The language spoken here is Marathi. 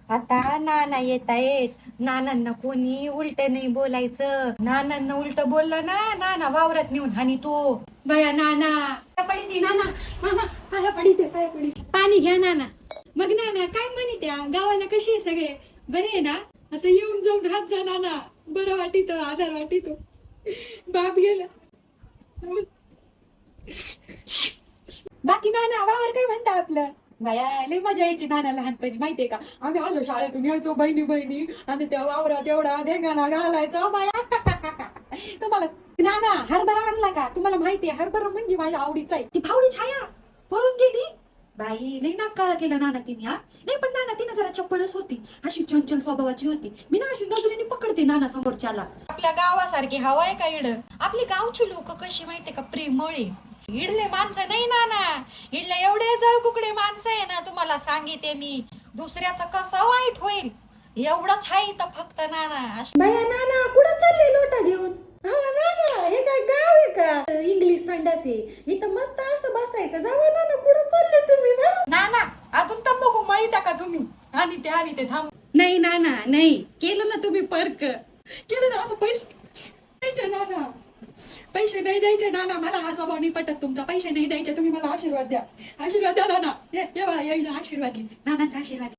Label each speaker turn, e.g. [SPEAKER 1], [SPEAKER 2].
[SPEAKER 1] आता नाना येत आहेत. नानांना कोणी उलट नाही बोलायचं. नानांना उलट बोललं ना, नाना वावरात नेऊन हानी तो. बया नाना काय पडी नाना, नाना काय पडी पाणी घ्या नाना. मग नाना काय म्हणे त्या गावाला कशी आहे सगळे बरे आहे ना? असं येऊन जाऊन राहत जा नाना, बरं वाटित आधार वाटितो. बाप गेला. बाकी नाना वावर काय म्हणता आपलं? बाया लय मजा यायची नाना लहानपणी माहितीये का? आम्ही आलो शाळेतून यायचो बहिणी बहिणी आणि त्या वावरात एवढा धिंगाणा घालायचो बाया. तुम्हाला नाना हरभरा आणला का? तुम्हाला माहितीये हरभरा म्हणजे माझ्या आवडीचा आहे. ती फावडी छाया पळून गेली बाई. लई नाकाळा केला नाना तिने. हा नाही पण नाना तिने जरा चप्पलच होती, अशी चंचल स्वभावाची होती. मी ना अशी नजरेने पकडते नाना समोरच्याला. आपल्या गावासारखी हवा आहे का इड? आपली गावची लोक कशी माहितीये का? प्रेमळ आहे. इडले माणसं नाही नाना, इडले एवढे जळकुकडे माणसं आहे ना, तुम्हाला सांगिते मी. दुसऱ्याचं कसं वाईट होईल एवढंच आहे तर फक्त नाना. बाया नाना कुठं चालले लोटा घेऊन? हा नाना हे काय गाव आहे का? इंग्लिश संडास आहे इथं, मस्त असं बसायचं. जावा नाना कुठं चालले तुम्ही? नाना अजून तंबाखू मळीता का तुम्ही? आणि ते थांब. नाही नाना नाही केलं ना तुम्ही पर्क केलं ना असं. पैसे नाना, पैसे नाही द्यायचे नाना. मला हा स्वभाव नाही पटत तुमचा. पैसे नाही द्यायचे तुम्ही. मला आशीर्वाद द्या, आशीर्वाद द्या नाना. ये बाळा येईल आशीर्वाद घे, नानाचा आशीर्वाद.